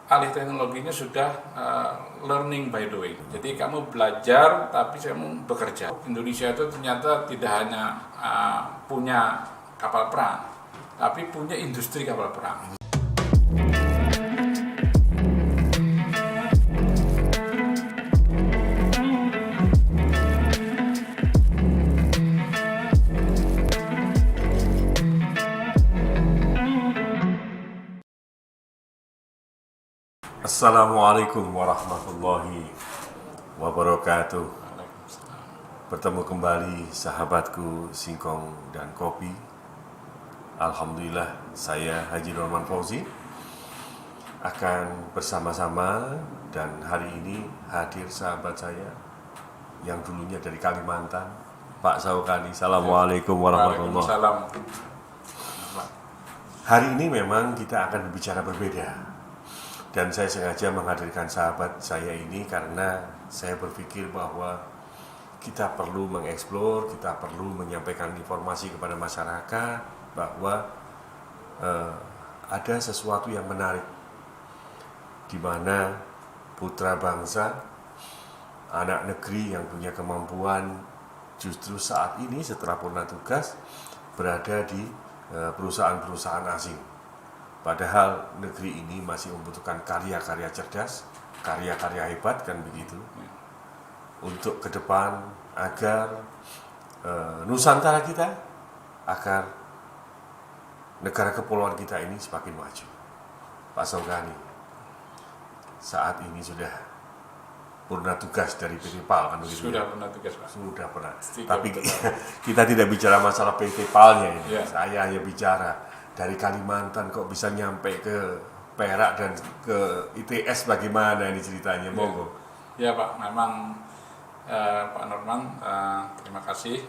alih teknologinya sudah learning by doing. Jadi kamu belajar tapi kamu bekerja. Indonesia itu ternyata tidak hanya punya kapal perang, tapi punya industri kapal perang. Assalamualaikum warahmatullahi wabarakatuh. Bertemu kembali sahabatku Singkong dan Kopi. Alhamdulillah, saya Haji Norman Fauzi akan bersama-sama, dan hari ini hadir sahabat saya yang dulunya dari Kalimantan, Pak Saukani. Assalamualaikum warahmatullahi wabarakatuh. Hari ini memang kita akan berbicara berbeda. Dan saya sengaja menghadirkan sahabat saya ini karena saya berpikir bahwa kita perlu mengeksplor, kita perlu menyampaikan informasi kepada masyarakat bahwa ada sesuatu yang menarik di mana putra bangsa, anak negeri yang punya kemampuan justru saat ini setelah purna tugas berada di perusahaan-perusahaan asing. Padahal negeri ini masih membutuhkan karya-karya cerdas, karya-karya hebat, kan begitu, untuk ke depan agar Nusantara kita, agar negara kepulauan kita ini semakin maju. Pak Saukani, saat ini sudah purna tugas dari PT PAL, kan begitu? Sudah purna tugas, Pak. Sudah pernah. Tapi kita tidak bicara masalah PT PAL-nya ini. Ya. Saya hanya bicara dari Kalimantan kok bisa nyampe ke Perak dan ke ITS, bagaimana ini ceritanya? Monggo. Ya Pak, memang Pak Norman, terima kasih.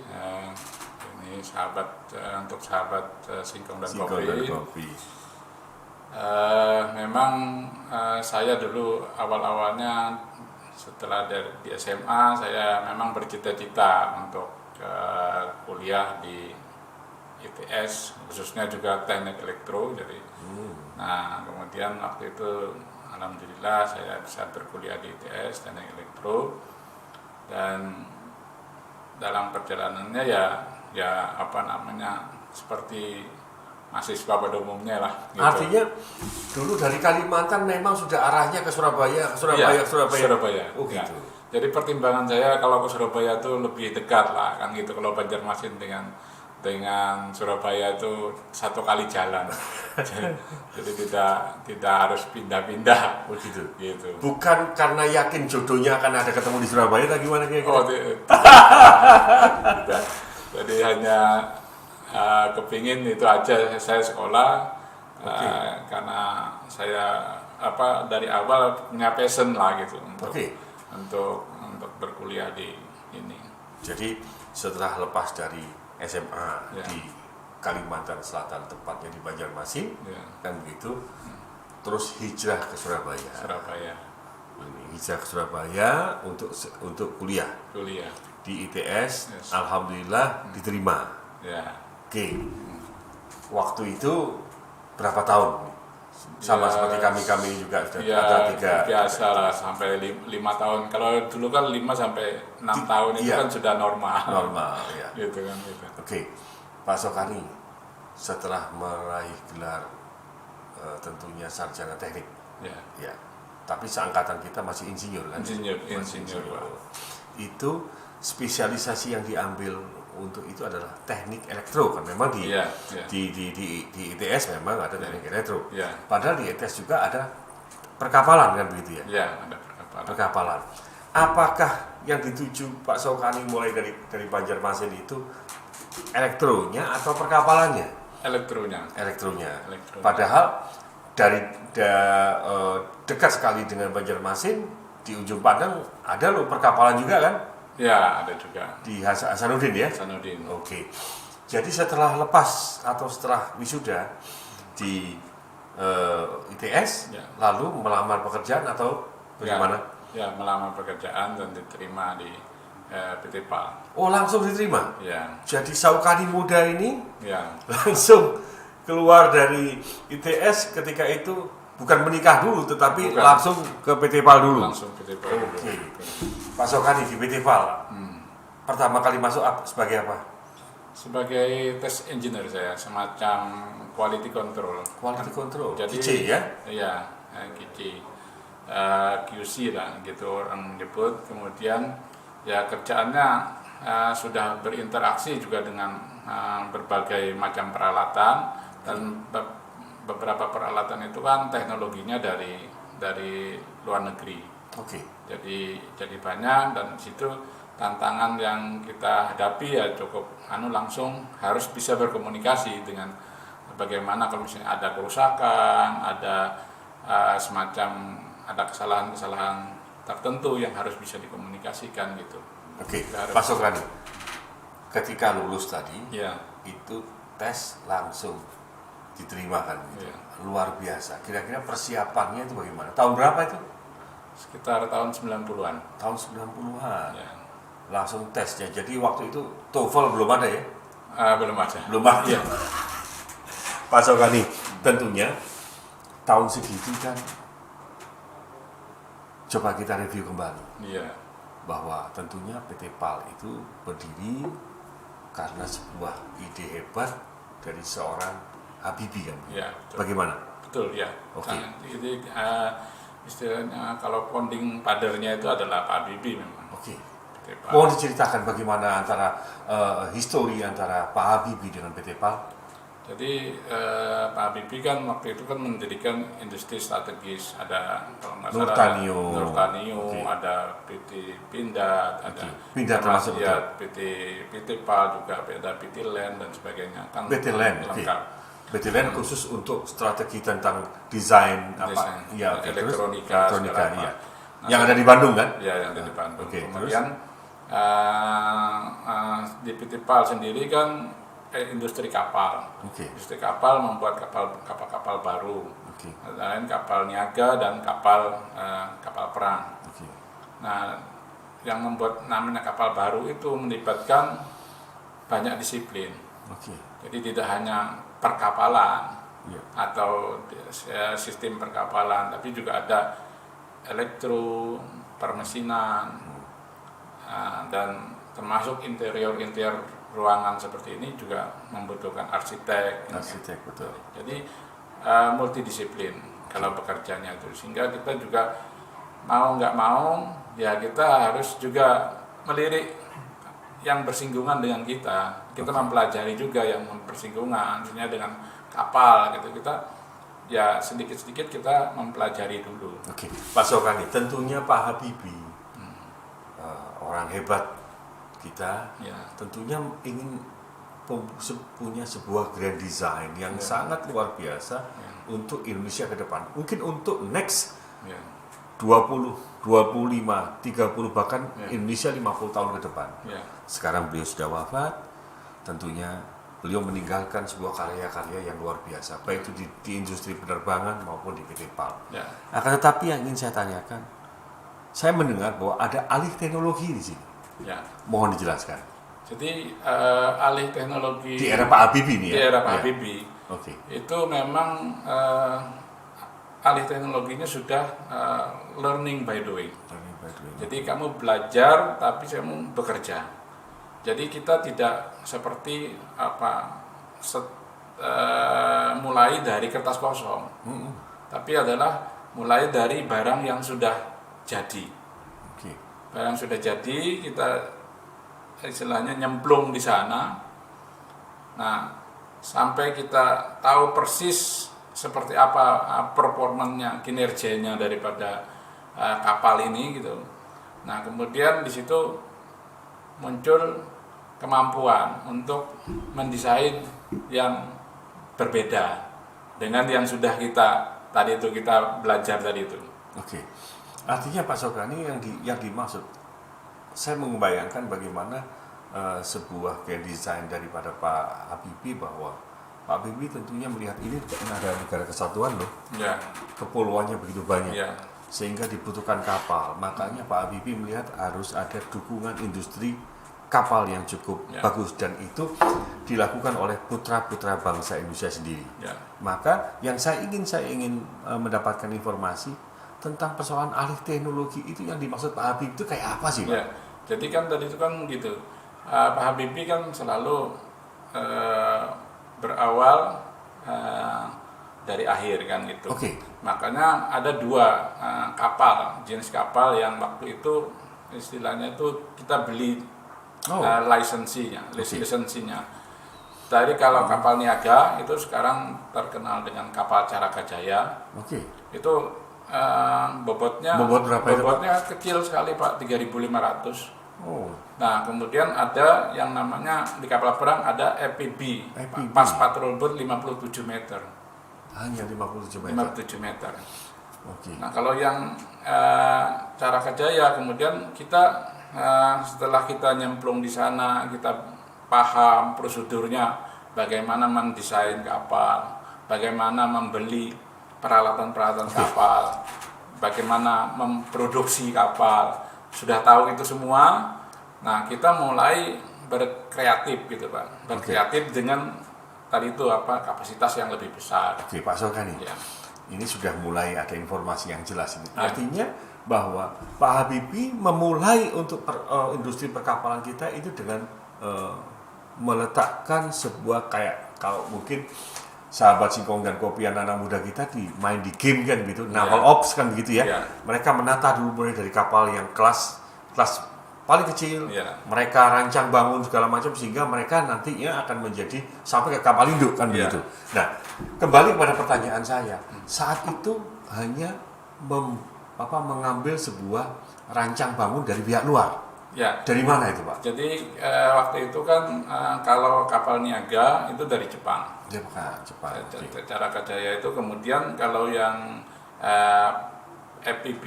Ini sahabat untuk sahabat Singkong dan Kopi. Memang saya dulu awal-awalnya setelah di SMA saya memang bercita-cita untuk kuliah di ITS, khususnya juga teknik elektro. Jadi, nah kemudian waktu itu alhamdulillah saya bisa berkuliah di ITS teknik elektro, dan dalam perjalanannya ya seperti mahasiswa pada umumnya lah. Gitu. Artinya dulu dari Kalimantan memang sudah arahnya ke Surabaya, Surabaya. Oh gitu. Ya. Jadi pertimbangan saya kalau ke Surabaya itu lebih dekat lah, kan gitu. Kalau Banjarmasin dengan Surabaya itu satu kali jalan. Jadi tidak harus pindah-pindah. Oh gitu. Gitu. Bukan karena yakin jodohnya akan ada ketemu di Surabaya, atau gimana kira-kira? Oh, tidak. Jadi hanya kepingin itu aja saya sekolah. Karena saya dari awal punya passion lah gitu untuk berkuliah di ini. Jadi setelah lepas dari SMA di Kalimantan Selatan, tepatnya di Banjarmasin, kan begitu, terus hijrah ke Surabaya. Hijrah ke Surabaya untuk kuliah di ITS. Yes. Alhamdulillah diterima. Oke. Waktu itu berapa tahun? Sama seperti kami juga sudah ada 3. Biasa lah, sampai 5 tahun. Kalau dulu kan 5 sampai 6 tahun itu kan sudah normal. Ya. Gitu kan. Gitu. Oke, Pak Saukani, setelah meraih gelar tentunya sarjana teknik, ya. Tapi seangkatan kita masih insinyur kan? Insinyur. Itu spesialisasi yang diambil untuk itu adalah teknik elektro, kan memang di ITS memang ada teknik elektro. Padahal di ITS juga ada perkapalan, kan begitu ya? Iya, ada perkapalan. Apakah yang dituju Pak Saukani mulai dari Banjarmasin itu elektronya atau perkapalannya? Elektronya. Padahal dari dekat sekali dengan Banjarmasin, di ujung Padang ada loh perkapalan juga, kan? Ya, ada juga. Di Hasanuddin ya? Hasanuddin. Oke. Jadi setelah lepas atau setelah wisuda di ITS, lalu melamar pekerjaan atau bagaimana? Ya, melamar pekerjaan dan diterima di PT PAL. Oh, langsung diterima? Ya. Jadi Saukani muda ini langsung keluar dari ITS ketika itu bukan menikah dulu, tetapi Bukan. langsung ke PT PAL dulu. Langsung PT PAL dulu. Oke. Pak Sokani di PT PAL pertama kali masuk sebagai apa? Sebagai test engineer saya, semacam quality control. Quality control. Jadi QC ya? Iya, QC. QC lah gitu orang nyebut. Kemudian ya kerjaannya sudah berinteraksi juga dengan berbagai macam peralatan, dan beberapa peralatan itu kan teknologinya dari luar negeri. Oke. Jadi banyak, dan di situ tantangan yang kita hadapi ya cukup langsung harus bisa berkomunikasi dengan bagaimana kalau misalnya ada kerusakan, ada semacam ada kesalahan-kesalahan tertentu yang harus bisa dikomunikasikan gitu. Oke. Pak Sokani, ketika lulus tadi Ya, itu tes langsung diterima kan gitu. ya. Luar biasa. Kira-kira persiapannya itu bagaimana? Tahun berapa itu? Sekitar tahun 90-an. Tahun 90-an. Ya. Langsung tesnya. Jadi waktu itu TOEFL belum ada ya? Belum ada. Belum ada. Iya. Pak Sokani, tentunya tahun segitu kan coba kita review kembali Iya. bahwa tentunya PT PAL itu berdiri karena sebuah ide hebat dari seorang Habibie kan? Ya, betul. Bagaimana? Betul ya. Oke. Jadi istilahnya kalau founding father-nya itu adalah Pak Habibie memang. Oke. PT PAL. Mohon diceritakan bagaimana antara histori antara Pak Habibie dengan PT PAL? Jadi Pak Habibie kan waktu itu kan mendirikan industri strategis, ada kalau nggak salah Nurtanio. Nurtanio, Oke. ada PT Pindad, ada Oke. Pindad termasuk ya, PT PAL juga, ada PT Land dan sebagainya kan PT Land, oke. lengkap. PT Land khusus untuk strategi tentang desain apa? Desain, Ya, oke. Terus? elektronika, Elektronika, segala iya. macam. Yang ada di Bandung kan? Ya, yang ada di Bandung. Oke, Kemudian di PT PAL sendiri kan industri kapal. Oke. Industri kapal membuat kapal baru. Oke. Lain kapal niaga dan kapal perang. Oke. Nah, yang membuat namanya kapal baru itu melibatkan banyak disiplin. Oke. Jadi tidak hanya perkapalan Iya. atau sistem perkapalan, tapi juga ada elektro, permesinan, dan termasuk interior ruangan seperti ini juga membutuhkan arsitek. Arsitek, betul. Jadi multidisiplin kalau bekerjanya itu, sehingga kita juga mau nggak mau ya kita harus juga melirik yang bersinggungan dengan kita. Kita mempelajari juga yang bersinggungan, misalnya dengan kapal gitu. Kita ya sedikit-sedikit kita mempelajari dulu. Oke. Pak Sokani, tentunya Pak Habibie orang hebat kita, Ya, tentunya ingin punya sebuah grand design yang sangat luar biasa untuk Indonesia ke depan. Mungkin untuk next ya, 20, 25, 30 bahkan Ya. Indonesia 50 tahun ke depan. ya, Sekarang beliau sudah wafat, tentunya beliau meninggalkan sebuah karya-karya yang luar biasa, baik itu di industri penerbangan maupun di PT PAL. ya. Akan tetapi yang ingin saya tanyakan, saya mendengar bahwa ada alih teknologi di sini. Ya. Mohon dijelaskan. Jadi alih teknologi Di era Pak Habibie ini di ya? era Pak Ya. Habibie Oke. itu memang alih teknologinya sudah learning by doing. Jadi kamu belajar tapi kamu bekerja. Jadi kita tidak seperti mulai dari kertas kosong, tapi adalah mulai dari barang yang sudah jadi. Oke. Barang sudah jadi kita istilahnya nyemplung di sana. Nah, sampai kita tahu persis seperti apa performanya, kinerjanya daripada kapal ini gitu. Nah, kemudian di situ muncul kemampuan untuk mendesain yang berbeda dengan yang sudah kita belajar tadi itu. Oke. Artinya Pak Sokani yang dimaksud, saya membayangkan bagaimana sebuah grand design daripada Pak Habibie, bahwa Pak Habibie tentunya melihat ini ada negara kesatuan loh, Ya, kepulauannya begitu banyak, ya, sehingga dibutuhkan kapal. Makanya Pak Habibie melihat harus ada dukungan industri kapal yang cukup Ya. bagus, dan itu dilakukan oleh putra-putra bangsa Indonesia sendiri. Ya. Maka yang saya ingin mendapatkan informasi tentang persoalan alih teknologi itu, yang dimaksud Pak Habib itu kayak apa sih, Pak? Ya, jadi kan tadi itu kan gitu, Pak Habibie kan selalu berawal dari akhir kan gitu. Oke. Makanya ada dua kapal, jenis kapal yang waktu itu istilahnya itu kita beli lisensinya. Tadi kalau kapal niaga itu sekarang terkenal dengan kapal Caraka Jaya. Oke. Itu bobotnya Berapa itu, Pak? bobotnya kecil sekali Pak, 3.500. Oh, Nah, kemudian ada yang namanya di kapal perang ada FPB, pas patrol boat 57 meter. hanya 57 meter. 57 meter. Oke. Nah, kalau yang Caraka Jaya kemudian kita setelah kita nyemplung di sana, kita paham prosedurnya, bagaimana mendesain kapal, bagaimana membeli peralatan-peralatan kapal, bagaimana memproduksi kapal. Sudah tahu itu semua, nah kita mulai berkreatif gitu Pak, berkreatif dengan tadi itu kapasitas yang lebih besar. Oke, Pak Sulkani. Ya. Ini sudah mulai ada informasi yang jelas ini. Ya. Artinya bahwa Pak Habibie memulai untuk industri perkapalan kita itu dengan meletakkan sebuah, kayak kalau mungkin sahabat Singkong dan Kopian anak muda kita main di game kan gitu, naval ops kan begitu ya. Ya. Mereka menata dulu mulai dari kapal yang kelas paling kecil, mereka rancang bangun segala macam sehingga mereka nantinya akan menjadi sampai ke kapal induk kan begitu. Nah, kembali kepada pertanyaan saya, saat itu hanya mengambil sebuah rancang bangun dari pihak luar. Ya. Dari mana itu, Pak? Jadi waktu itu kan kalau kapal niaga itu dari Jepang. Jepang. Caraka Jaya itu, kemudian kalau yang FPB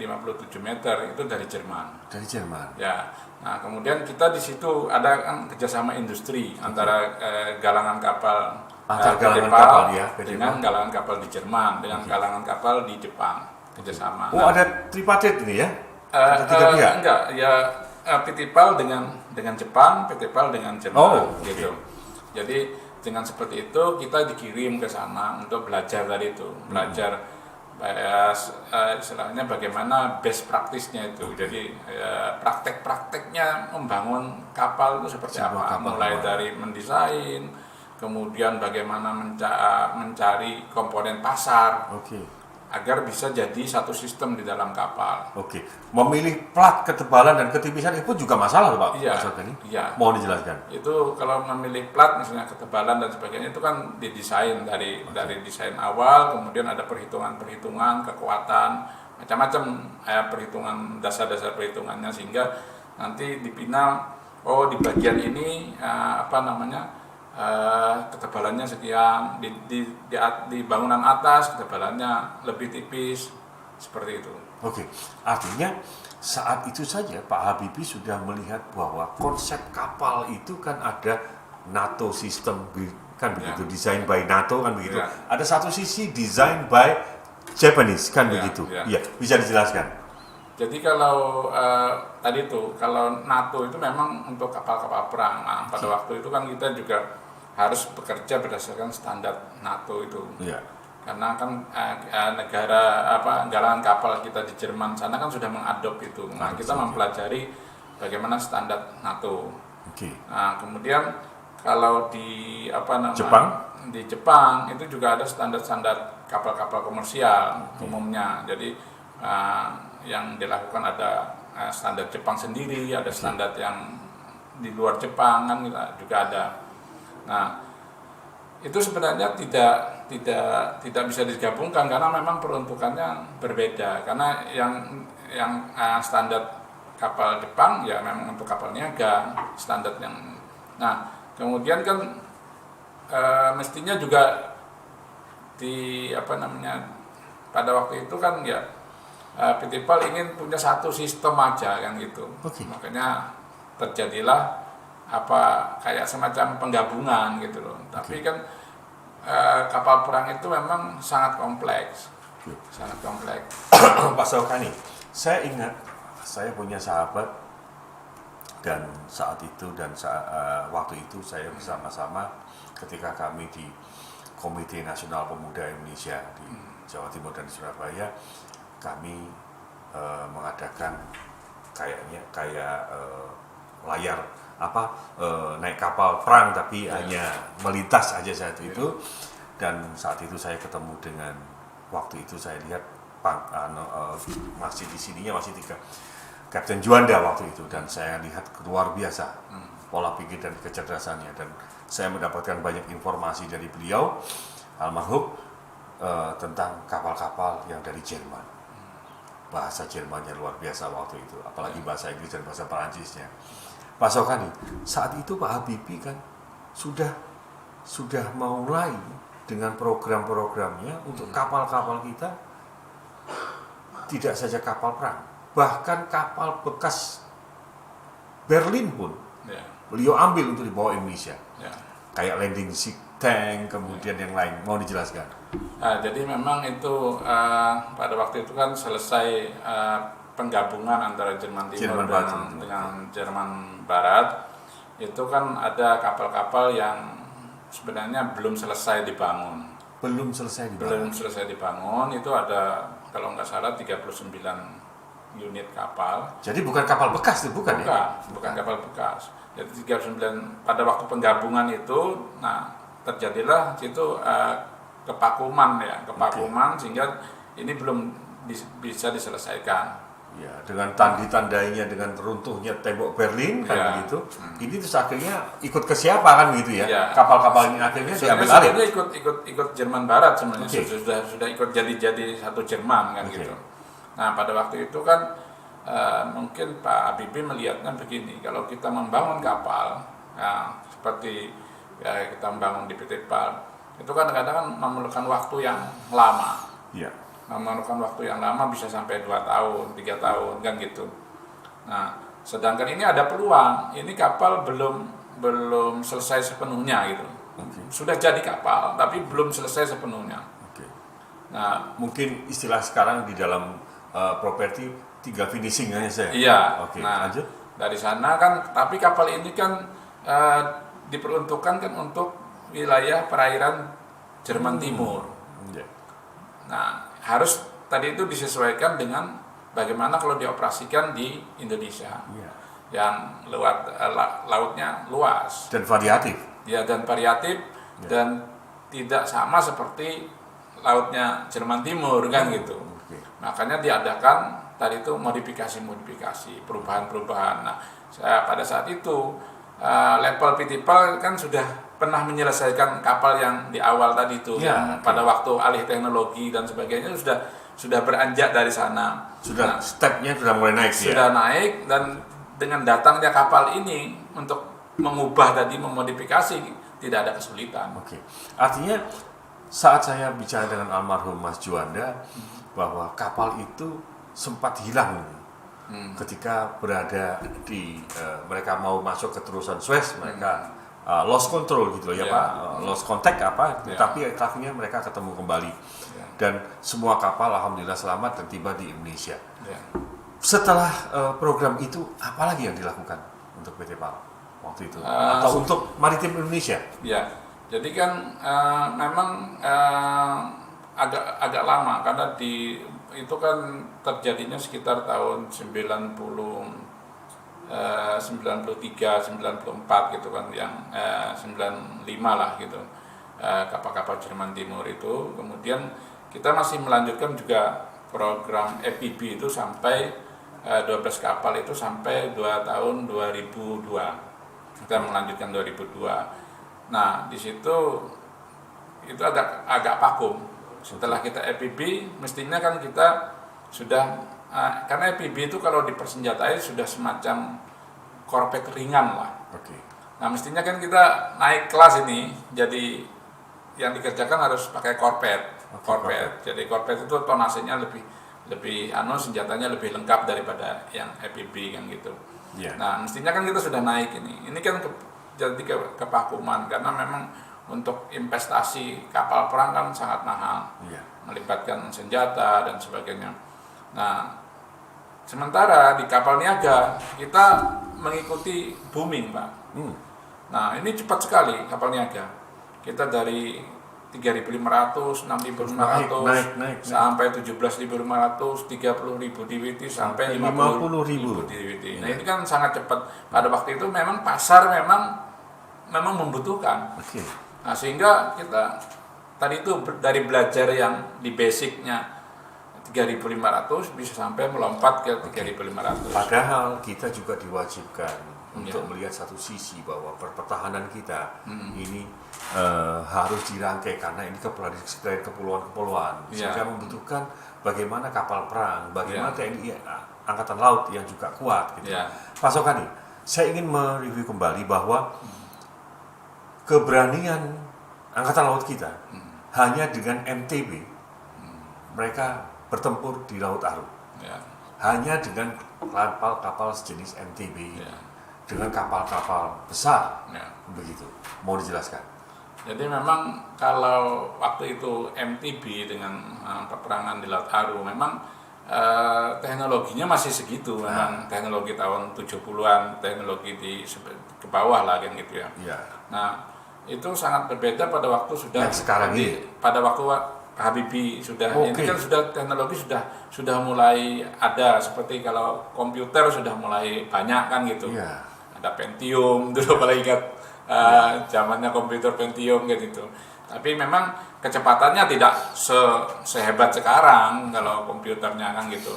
57 meter itu dari Jerman. Dari Jerman. Ya. Nah, kemudian kita di situ ada kan kerjasama industri antara galangan kapal dengan galangan kapal di Jerman, dengan galangan kapal di Jepang, kerjasama. Oh, ada tripartit ini ya? Ada tiga pihak? Enggak, ya PT PAL dengan Jepang, PT PAL dengan Jerman, gitu. Jadi dengan seperti itu kita dikirim ke sana untuk belajar tadi itu, belajar istilahnya bagaimana best practice-nya itu. Jadi praktek-prakteknya membangun kapal itu seperti apa, mulai dari mendesain, kemudian bagaimana mencari komponen pasar. Agar bisa jadi satu sistem di dalam kapal. Memilih plat, ketebalan dan ketipisan itu juga masalah, Pak? Iya. Mohon dijelaskan. Itu kalau memilih plat, misalnya ketebalan dan sebagainya, itu kan didesain dari desain awal, kemudian ada perhitungan, kekuatan, macam-macam perhitungan, dasar-dasar perhitungannya, sehingga nanti di final, di bagian ini ketebalannya sekian, di bangunan atas ketebalannya lebih tipis, seperti itu. Artinya saat itu saja Pak Habibie sudah melihat bahwa konsep kapal itu kan ada NATO system kan begitu, design by NATO kan begitu. Ada satu sisi design by Japanese kan begitu. Iya, bisa dijelaskan. Jadi kalau tadi itu, kalau NATO itu memang untuk kapal-kapal perang. Nah, pada waktu itu kan kita juga harus bekerja berdasarkan standar NATO itu. Karena kan galangan kapal kita di Jerman sana kan sudah mengadop itu. Nah, kita mempelajari bagaimana standar NATO. Nah, kemudian kalau di di Jepang itu juga ada standar-standar kapal-kapal komersial umumnya. Jadi yang dilakukan ada standar Jepang sendiri, ada standar yang di luar Jepang kan juga ada. Nah, itu sebenarnya tidak bisa digabungkan karena memang peruntukannya berbeda. Karena yang standar kapal Jepang ya memang untuk kapal niaga, standar yang. Nah, kemudian kan mestinya juga pada waktu itu kan ya PT PAL ingin punya satu sistem aja kan gitu. Makanya terjadilah kayak semacam penggabungan gitu loh. Tapi kan kapal perang itu memang sangat kompleks. Pak Sulkani, saya ingat saya punya sahabat Dan waktu itu saya bersama-sama ketika kami di Komite Nasional Pemuda Indonesia di Jawa Timur dan di Surabaya, kami mengadakan kayak layar naik kapal perang tapi hanya melintas aja saat itu. Dan saat itu saya ketemu dengan, waktu itu saya lihat masih di sininya masih 3 Kapten Juanda waktu itu, dan saya lihat luar biasa pola pikir dan kecerdasannya, dan saya mendapatkan banyak informasi dari beliau almarhum tentang kapal-kapal yang dari Jerman. Bahasa Jermannya luar biasa waktu itu, apalagi bahasa Inggris dan bahasa Perancisnya. Pak Sokani, saat itu Pak Habibie kan sudah mulai dengan program-programnya untuk kapal-kapal kita, tidak saja kapal perang, bahkan kapal bekas Berlin pun beliau ambil untuk dibawa Indonesia, kayak landing ship tank, kemudian yang lain. Mau dijelaskan? Jadi memang itu pada waktu itu kan selesai penggabungan antara Jerman Timur dengan Jerman Barat, itu kan ada kapal-kapal yang sebenarnya belum selesai dibangun. Belum selesai dibangun, itu ada kalau nggak salah 39 unit kapal. Jadi bukan kapal bekas itu, bukan ya? Bukan kapal bekas. Jadi 39 pada waktu penggabungan itu, terjadilah situ kepakuman sehingga ini belum bisa diselesaikan. Ya, dengan tandainya dengan runtuhnya tembok Berlin kan begitu. Ini terus akhirnya ikut ke siapa kan gitu ya? Kapal-kapal ini akhirnya diambil alih. Ikut Jerman Barat sebenarnya, sudah ikut jadi satu Jerman kan gitu. Nah, pada waktu itu kan mungkin Pak Habibie melihatnya begini, kalau kita membangun kapal seperti kita membangun di PT PAL, itu kan kadang-kadang memerlukan waktu yang lama. Memerlukan waktu yang lama, bisa sampai 2 tahun, 3 tahun kan gitu. Nah, sedangkan ini ada peluang, ini kapal belum selesai sepenuhnya gitu. Sudah jadi kapal tapi belum selesai sepenuhnya. Nah, mungkin istilah sekarang di dalam properti 3 finishing aja saya. Iya. Lanjut. Dari sana kan, tapi kapal ini kan diperuntukkan kan untuk wilayah perairan Jerman Timur. Nah, harus tadi itu disesuaikan dengan bagaimana kalau dioperasikan di Indonesia, yang lautnya luas dan variatif. Dan tidak sama seperti lautnya Jerman Timur kan gitu. Makanya diadakan tadi itu modifikasi, perubahan. Nah, pada saat itu level PT PAL kan sudah pernah menyelesaikan kapal yang di awal tadi itu, pada waktu alih teknologi dan sebagainya sudah beranjak dari sana. Stepnya sudah mulai naik. Sudah naik, dan dengan datangnya kapal ini untuk mengubah tadi, memodifikasi, tidak ada kesulitan. Artinya saat saya bicara dengan almarhum Mas Juanda bahwa kapal itu sempat hilang ketika berada di mereka mau masuk ke terusan Suez, mereka lost control gitu ya Pak, lost contact tapi akhirnya mereka ketemu kembali dan semua kapal alhamdulillah selamat dan tiba di Indonesia. Setelah program itu apa lagi yang dilakukan untuk PT PAL waktu itu atau untuk Maritim Indonesia? Jadi kan memang agak lama, karena itu kan terjadinya sekitar tahun 93, 94 gitu kan, yang 95 lah gitu, kapal-kapal Jerman Timur itu. Kemudian kita masih melanjutkan juga program EPB itu sampai 12 kapal itu sampai 2 tahun 2002. Kita melanjutkan 2002. Nah, di situ itu agak vakum. Setelah kita EPB, mestinya kan kita sudah karena EPB itu kalau dipersenjatai sudah semacam korvet ringan lah. Nah, mestinya kan kita naik kelas ini, jadi yang dikerjakan harus pakai korvet. Jadi korvet itu tonasenya lebih senjatanya lebih lengkap daripada yang EPB kan gitu. Nah, mestinya kan kita sudah naik ini. Ini kan jadi kevakuman karena memang untuk investasi kapal perang kan sangat mahal, melibatkan senjata dan sebagainya. Nah, sementara di kapal niaga kita mengikuti booming, Pak. Hmm. Nah, ini cepat sekali kapal niaga. Kita dari 3.500, 6.500, naik. sampai 17.500, 30.000 DWT, sampai 50.000 DWT. Nah, ini kan sangat cepat. Pada waktu itu memang pasar memang membutuhkan. Oke. Nah, sehingga kita tadi itu dari belajar yang di basicnya 3.500 bisa sampai melompat ke 3.500. Padahal kita juga diwajibkan untuk melihat satu sisi bahwa pertahanan kita ini harus dirangkai karena ini kepulauan-kepulauan sehingga membutuhkan bagaimana kapal perang, bagaimana TNI Angkatan Laut yang juga kuat gitu. Pak Sokani, saya ingin mereview kembali bahwa keberanian Angkatan Laut kita hanya dengan MTB mereka bertempur di Laut Aru. Hanya dengan kapal sejenis MTB dengan kapal-kapal besar, begitu. Mau dijelaskan? Jadi memang kalau waktu itu MTB dengan peperangan di Laut Aru, memang teknologinya masih segitu, memang teknologi tahun 70-an, teknologi ke bawah lah kan gitu ya. Nah, itu sangat berbeda pada waktu sudah sekarang ini. Pada waktu Habibie sudah ini kan sudah teknologi sudah mulai ada, seperti kalau komputer sudah mulai banyak kan gitu. Ada Pentium dulu, apalagi ingat zamannya komputer Pentium gitu. Tapi memang kecepatannya tidak sehebat sekarang kalau komputernya kan gitu.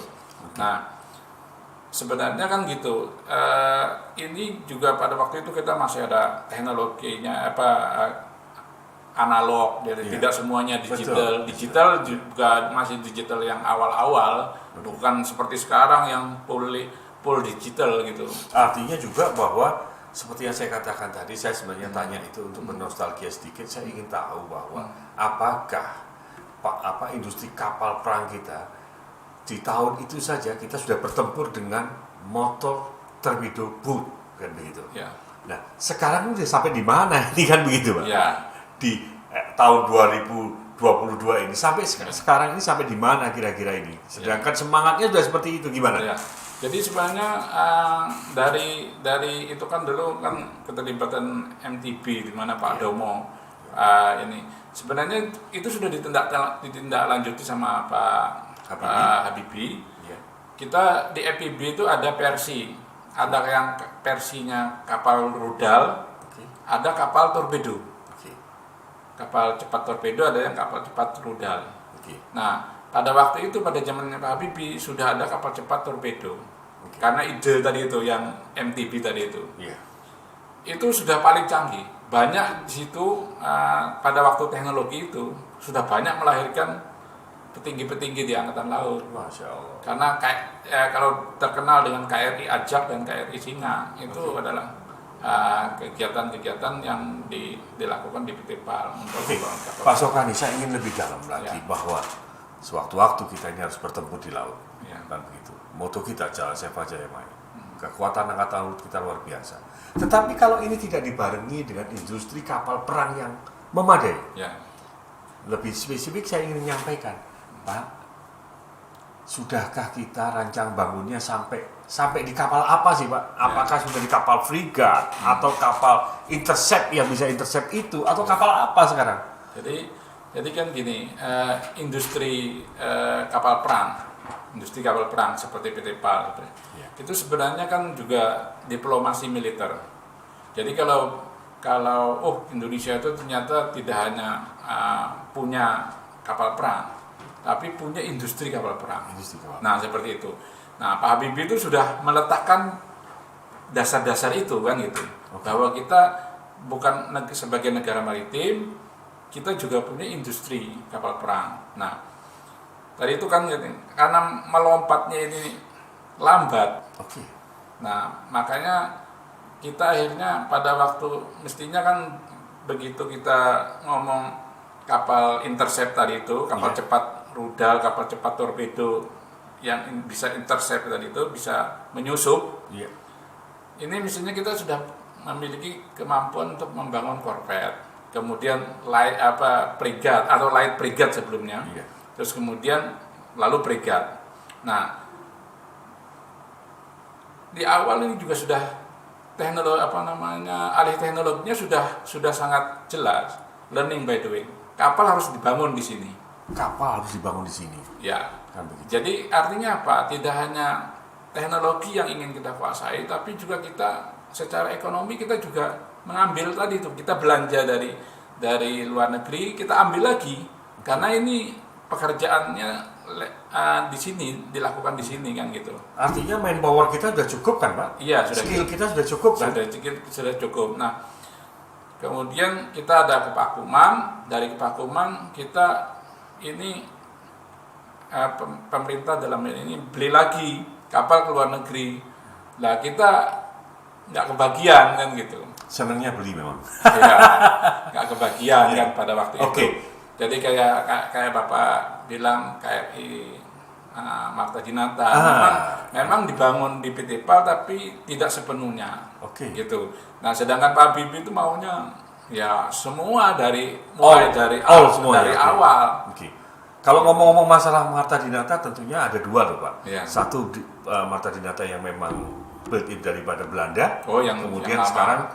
Nah, sebenarnya kan gitu. Ini juga pada waktu itu kita masih ada teknologinya analog, jadi tidak semuanya digital. Digital juga masih digital yang awal-awal, bukan seperti sekarang yang full digital gitu. Artinya juga bahwa seperti yang saya katakan tadi, saya sebenarnya tanya itu untuk bernostalgia sedikit. Saya ingin tahu bahwa apakah industri kapal perang kita di tahun itu saja kita sudah bertempur dengan motor torpedo boat kan begitu. Nah, sekarang udah sampai di mana ini kan begitu, Pak? Di tahun 2022 ini sampai sekarang ini sampai di mana kira-kira ini? Sedangkan semangatnya sudah seperti itu, gimana? Jadi sebenarnya dari itu kan dulu kan keterlibatan MTB di mana Pak Domo ini sebenarnya itu sudah ditindaklanjuti sama Pak Habibie. Kita di FPB itu ada versi, ada yang versinya kapal rudal, ada kapal torpedo. Kapal cepat torpedo, ada yang kapal cepat rudal. Nah, pada waktu itu pada zamannya Pak Habibie sudah ada kapal cepat torpedo. Karena ide tadi itu yang MTB tadi itu. Itu sudah paling canggih. Banyak di situ pada waktu teknologi itu sudah banyak melahirkan petinggi-petinggi di Angkatan Laut. Masya Allah. Karena kalau terkenal dengan KRI Ajak dan KRI Singa itu adalah kegiatan-kegiatan yang dilakukan di PT PAL. Pak Sokani, saya ingin lebih dalam lagi bahwa sewaktu-waktu kita ini harus bertempur di laut, kan begitu. Moto kita Jaya Seva Jayamaya. Kekuatan Angkatan Laut kita luar biasa. Tetapi kalau ini tidak dibarengi dengan industri kapal perang yang memadai, lebih spesifik saya ingin menyampaikan, Pak, sudahkah kita rancang bangunnya sampai di kapal apa sih, Pak? Apakah sudah di kapal frigat atau kapal intercept yang bisa intercept itu, atau kapal apa sekarang? Jadi kan gini, industri kapal perang seperti PT PAL itu sebenarnya kan juga diplomasi militer. Jadi kalau Indonesia itu ternyata tidak hanya punya kapal perang, tapi punya industri kapal perang. Nah, seperti itu. Nah, Pak Habibie itu sudah meletakkan dasar-dasar itu kan gitu. Bahwa kita bukan sebagai negara maritim, kita juga punya industri kapal perang. Nah, tadi itu kan karena melompatnya ini lambat. Nah, makanya kita akhirnya pada waktu mestinya kan begitu kita ngomong kapal intercept tadi itu, kapal cepat rudal, kapal cepat torpedo yang bisa intercept tadi itu bisa menyusup. Ini misalnya kita sudah memiliki kemampuan untuk membangun korvet, kemudian light brigade atau light brigade sebelumnya, terus kemudian lalu brigade. Nah, di awal ini juga sudah teknologi alih teknologinya sudah sangat jelas, learning by doing. Kapal harus dibangun di sini. Kapal harus dibangun di sini. Ya. Kan begitu. Jadi artinya apa? Tidak hanya teknologi yang ingin kita kuasai, tapi juga kita secara ekonomi kita juga mengambil tadi itu, kita belanja dari luar negeri, kita ambil lagi karena ini pekerjaannya di sini dilakukan di sini kan gitu. Artinya manpower kita sudah cukup kan, Pak? Iya, sudah skill kita sudah cukup kan? Sudah cukup. Nah, kemudian kita ada kepakuman, dari kepakuman kita ini pemerintah dalam ini beli lagi kapal ke luar negeri. Lah kita nggak kebagian kan gitu. Senangnya beli memang. Ya, nggak kebagian kan pada waktu itu. Jadi kayak Bapak bilang KRI Marta Dinata memang dibangun di PT PAL tapi tidak sepenuhnya. Gitu. Nah, sedangkan Pak Habibie itu maunya ya semua dari awal. Kalau ngomong-ngomong masalah Marta Dinata tentunya ada dua loh, Pak. Ya. Satu Marta Dinata yang memang built-in daripada Belanda, kemudian yang sekarang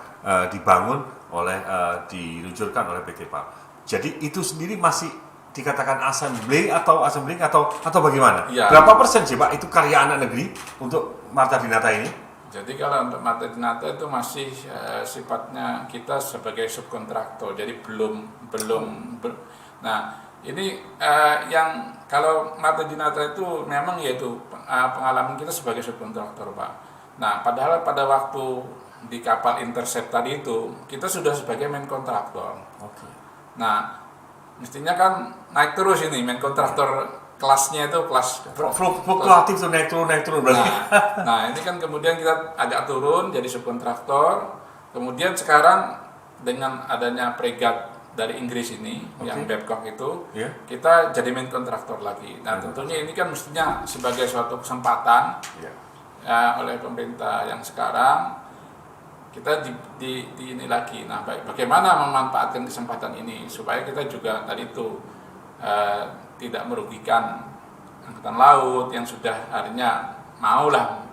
dibangun oleh diluncurkan oleh PT PAL. Jadi itu sendiri masih dikatakan assembling atau bagaimana? Ya. Berapa persen sih, Pak, itu karya anak negeri untuk Marta Dinata ini? Jadi kalau untuk Marta Dinata itu masih sifatnya kita sebagai subkontraktor. Jadi nah, ini yang kalau Marta Dinata itu memang yaitu pengalaman kita sebagai subkontraktor, Pak. Nah, padahal pada waktu di kapal Intercept tadi itu kita sudah sebagai main kontraktor. Nah, mestinya kan naik terus ini main kontraktor kelasnya itu kelas fluktuatif tuh naik turun berarti. Nah, ini kan kemudian kita agak turun jadi subkontraktor. Kemudian sekarang dengan adanya fregat dari Inggris ini yang Babcock itu, kita jadi main kontraktor lagi. Nah, tentunya ini kan mestinya sebagai suatu kesempatan oleh pemerintah yang sekarang kita di ini lagi. Nah, bagaimana memanfaatkan kesempatan ini supaya kita juga tadi itu tidak merugikan angkatan laut yang sudah akhirnya maulah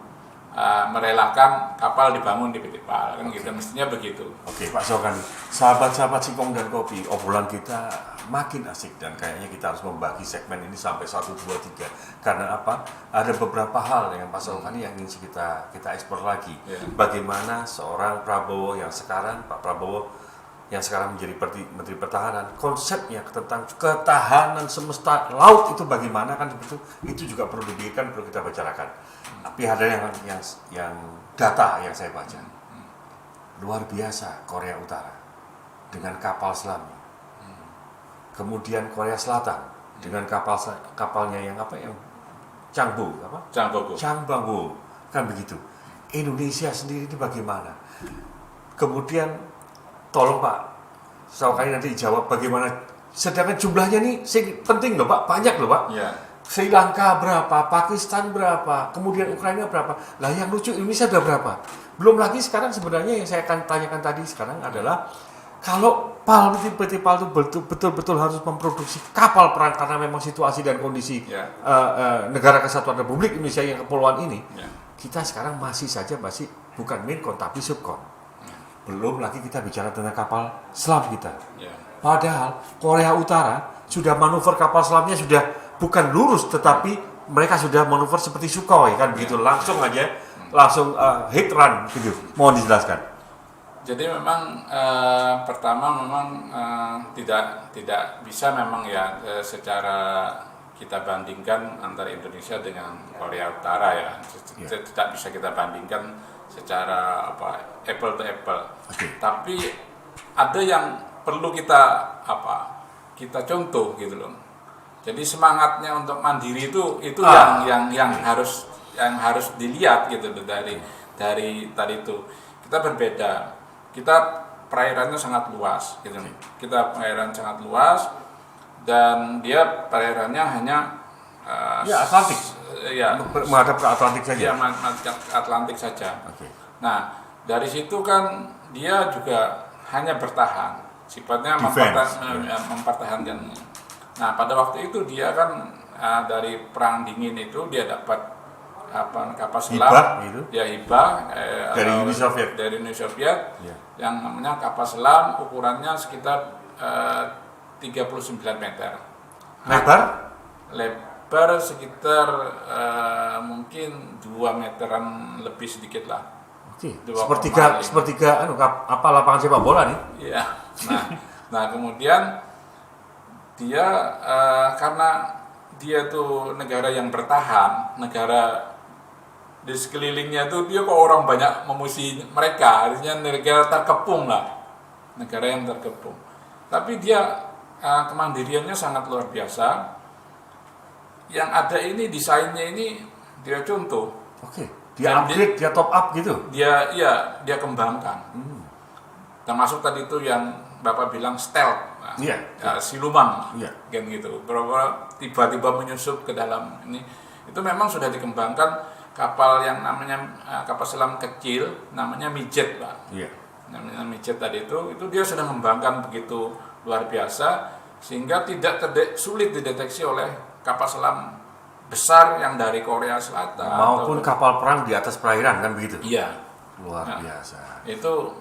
merelakan kapal dibangun di PT PAL kan gitu, mestinya begitu. Pak Sokani, sahabat-sahabat Singkong dan Kopi, obrolan kita makin asik dan kayaknya kita harus membagi segmen ini sampai 1, 2, 3. Karena apa? Ada beberapa hal yang Pak Sokani yang ingin kita eksplor lagi. Bagaimana seorang Prabowo yang sekarang, Pak Prabowo yang sekarang menjadi Menteri Pertahanan, konsepnya tentang ketahanan semesta laut itu bagaimana kan itu juga perlu dipikirkan, perlu kita bicarakan. Tapi ada yang data yang saya baca luar biasa. Korea Utara dengan kapal selamnya, kemudian Korea Selatan dengan kapalnya yang Changbangwo kan begitu. Indonesia sendiri ini bagaimana? Kemudian tolong Pak Sokani nanti dijawab bagaimana, sedangkan jumlahnya nih penting loh Pak, banyak loh Pak. Sri Lanka berapa, Pakistan berapa, kemudian Ukraina berapa. Lah yang lucu Indonesia ada berapa? Belum lagi sekarang sebenarnya yang saya akan tanyakan tadi sekarang adalah kalau PT PAL itu betul-betul harus memproduksi kapal perang karena memang situasi dan kondisi negara kesatuan Republik Indonesia yang kepulauan ini, kita sekarang masih bukan maincon tapi subcon. Belum lagi kita bicara tentang kapal selam kita. Padahal Korea Utara sudah manuver kapal selamnya sudah bukan lurus, tetapi mereka sudah manuver seperti Sukhoi kan begitu, langsung hit run gitu. Mohon dijelaskan. Jadi memang pertama memang tidak bisa memang secara kita bandingkan antara Indonesia dengan Korea Utara ya. Tidak bisa kita bandingkan secara apple to apple. Tapi ada yang perlu kita contoh gitu loh. Jadi semangatnya untuk mandiri itu yang harus dilihat gitu loh dari tadi itu. Kita berbeda. Kita perairannya sangat luas gitu. Kita perairan sangat luas dan dia perairannya hanya Atlantik. Menghadap ke Atlantik saja. Atlantik saja. Nah, dari situ kan dia juga hanya bertahan. Sifatnya mempertahankan. Nah, pada waktu itu dia kan dari perang dingin itu dia dapat kapal selam Hibah gitu. ya hibah Dari Uni Soviet. dari Uni Soviet Ya. yang namanya kapal selam ukurannya sekitar 39 meter. Lebar? Lebar sekitar mungkin 2 meteran lebih sedikit lah. Oke. 2,5. Sepertiga apa lapangan sepak bola nih? Iya. Nah kemudian dia karena dia tuh negara yang bertahan, negara di sekelilingnya tuh dia kok orang banyak memusuhi mereka, artinya negara terkepung lah, negara yang terkepung. Tapi dia kemandiriannya sangat luar biasa. Yang ada ini desainnya ini dia contoh. Oke. Dia upgrade, dia top up gitu. Dia kembangkan. Termasuk tadi itu yang Bapak bilang stealth. Nah, Iya. siluman. Iya. Kan gitu. Berapa tiba-tiba menyusup ke dalam ini. Itu memang sudah dikembangkan kapal yang namanya kapal selam kecil namanya Midget, Pak. Iya. Namanya Midget tadi itu dia sudah mengembangkan begitu luar biasa sehingga tidak sulit dideteksi oleh kapal selam besar yang dari Korea Selatan Maupun kapal perang di atas perairan kan begitu. Iya. Luar biasa. Itu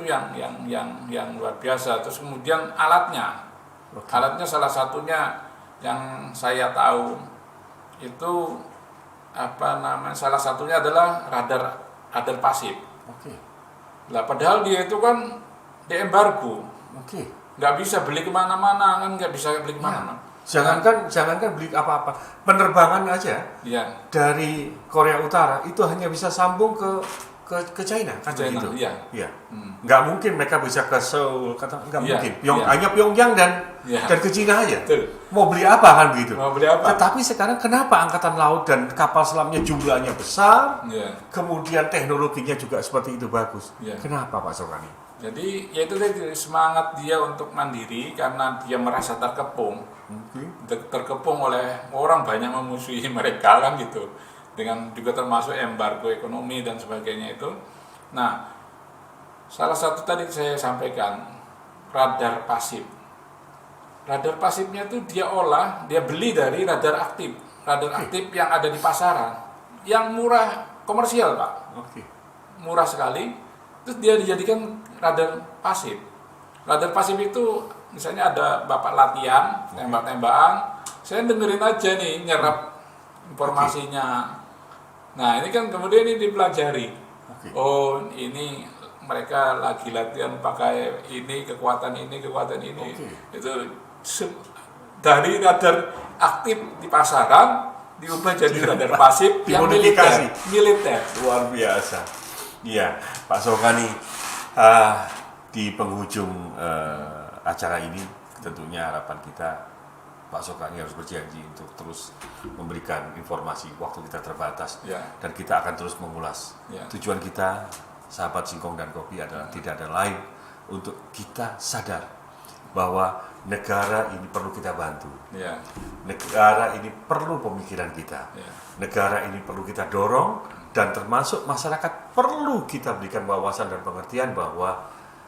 yang luar biasa. Terus kemudian alatnya. Oke. Alatnya salah satunya yang saya tahu itu salah satunya adalah radar pasif. Oke. Lah padahal dia itu kan diembargo. Oke. Nggak bisa beli kemana-mana, kan nggak bisa beli kemana-mana. Jangankan beli apa-apa, penerbangan aja Iya. dari Korea Utara itu hanya bisa sambung ke China kan China, begitu. iya. Iya. Nggak mungkin mereka bisa ke Seoul, nggak Iya, mungkin. iya. Hanya Pyongyang dan Iya. ke China aja. Betul. Mau beli apa kan begitu. Mau beli apa? Tetapi sekarang kenapa angkatan laut dan kapal selamnya jumlahnya besar, Iya. kemudian teknologinya juga seperti itu bagus. Iya. Kenapa Pak Sokani? Jadi ya itu tadi semangat dia untuk mandiri karena dia merasa terkepung. Terkepung oleh orang banyak memusuhi mereka kan gitu. Dengan juga termasuk embargo ekonomi dan sebagainya itu. Nah, salah satu tadi saya sampaikan radar pasif. Radar pasifnya itu dia beli dari radar aktif. Radar aktif yang ada di pasaran. Yang murah komersial, Pak. Oke. Murah sekali. Terus dia dijadikan radar pasif. Radar pasif itu misalnya ada bapak latihan tembak-tembakan, saya dengerin aja nih nyerap informasinya. Nah ini kan kemudian ini dipelajari. Oh ini mereka lagi latihan pakai ini kekuatan ini. Itu dari radar aktif di pasaran diubah jadi radar pasif yang militer. Luar biasa. Iya, Pak Sokani, di penghujung acara ini tentunya harapan kita Pak Sokani harus berjanji untuk terus memberikan informasi, waktu kita terbatas dan kita akan terus mengulas. Tujuan kita, sahabat Singkong dan Kopi adalah tidak ada lain untuk kita sadar bahwa negara ini perlu kita bantu. Negara ini perlu pemikiran kita. Negara ini perlu kita dorong. Dan termasuk masyarakat perlu kita berikan wawasan dan pengertian bahwa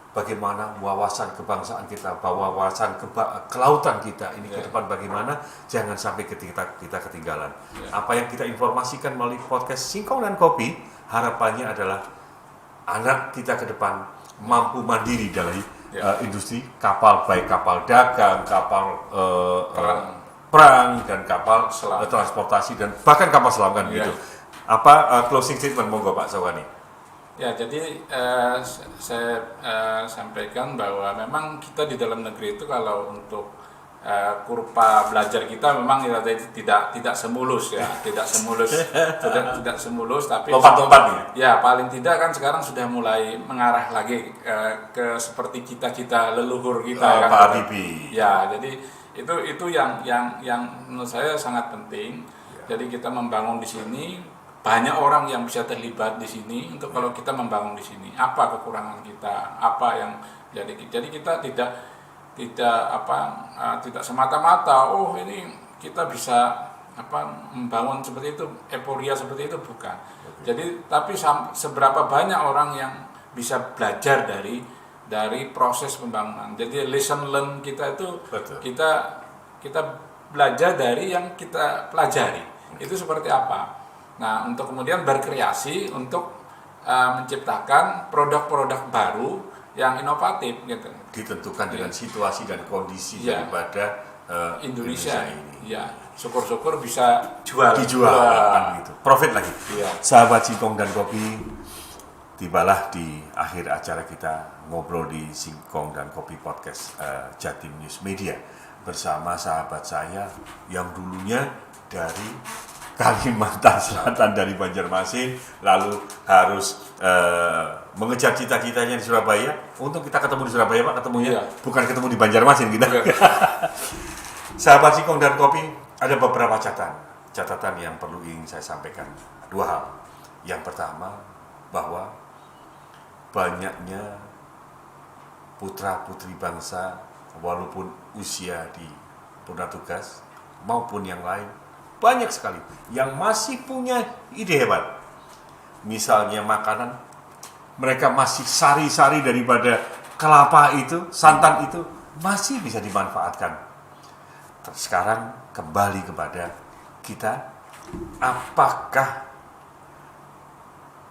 bagaimana wawasan kebangsaan kita, wawasan kelautan kita ini ke depan bagaimana, jangan sampai kita ketinggalan. Apa yang kita informasikan melalui podcast Singkong dan Kopi, harapannya adalah anak kita ke depan mampu mandiri dari industri kapal, baik kapal dagang, kapal perang dan kapal transportasi dan bahkan kapal selam kan gitu. Apa closing statement monggo Pak Sokani? Ya, jadi saya sampaikan bahwa memang kita di dalam negeri itu kalau untuk kurva belajar kita memang tidak semulus ya, tidak semulus tapi lompat-lompat ya paling tidak kan sekarang sudah mulai mengarah lagi ke seperti cita-cita leluhur kita kan. Pak Habibie. Ya, jadi itu yang menurut saya sangat penting. Jadi kita membangun di sini, banyak orang yang bisa terlibat di sini untuk kalau kita membangun di sini apa kekurangan kita, apa yang jadi kita tidak semata-mata ini kita bisa membangun seperti itu, euforia seperti itu, bukan. Jadi tapi seberapa banyak orang yang bisa belajar dari proses pembangunan. Jadi lesson learn kita itu kita belajar dari yang kita pelajari. Itu seperti apa? Nah, untuk kemudian berkreasi untuk menciptakan produk-produk baru yang inovatif gitu. Ditentukan dengan situasi dan kondisi Iya. daripada Indonesia ini. ya, syukur-syukur bisa Dijual kan gitu. Profit lagi. Iya. Sahabat Singkong dan Kopi, tibalah di akhir acara kita ngobrol di Singkong dan Kopi Podcast Jatim News Media bersama sahabat saya yang dulunya dari Kalimantan Selatan, dari Banjarmasin, lalu harus mengejar cita-citanya di Surabaya. Untuk kita ketemu di Surabaya, Pak, ketemunya Iya. bukan ketemu di Banjarmasin kita. Sahabat Singkong dan Kopi, ada beberapa catatan yang perlu ingin saya sampaikan. Dua hal. Yang pertama, bahwa banyaknya putra-putri bangsa, walaupun usia di purna tugas maupun yang lain, banyak sekali yang masih punya ide hebat. Misalnya makanan, mereka masih sari-sari daripada kelapa itu, santan itu masih bisa dimanfaatkan. Sekarang kembali kepada kita, apakah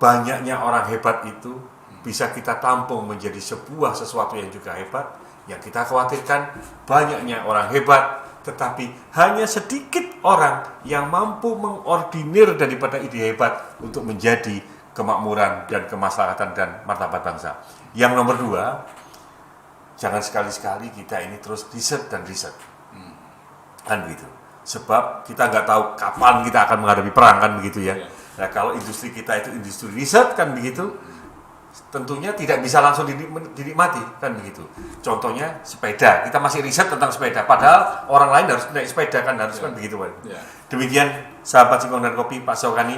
banyaknya orang hebat itu bisa kita tampung menjadi sebuah sesuatu yang juga hebat? Yang kita khawatirkan banyaknya orang hebat, tetapi hanya sedikit orang yang mampu mengordinir daripada ide hebat untuk menjadi kemakmuran dan kemaslahatan dan martabat bangsa. Yang nomor dua, jangan sekali-sekali kita ini terus riset dan riset. Kan begitu. Sebab kita nggak tahu kapan kita akan menghadapi perang, kan begitu ya. Nah, kalau industri kita itu industri riset, kan begitu, tentunya tidak bisa langsung dinikmati, kan begitu. Contohnya sepeda, kita masih riset tentang sepeda, padahal orang lain harus naik sepeda, kan harus kan begitu, Pak. Demikian sahabat Singkong dan Kopi, Pak Syaukani,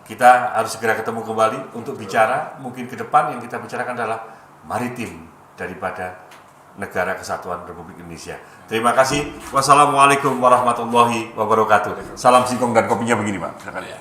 kita harus segera ketemu kembali untuk bicara. Mungkin ke depan yang kita bicarakan adalah maritim daripada Negara Kesatuan Republik Indonesia. Terima kasih. Wassalamualaikum warahmatullahi wabarakatuh. Salam Singkong dan Kopinya begini, Pak. Ya.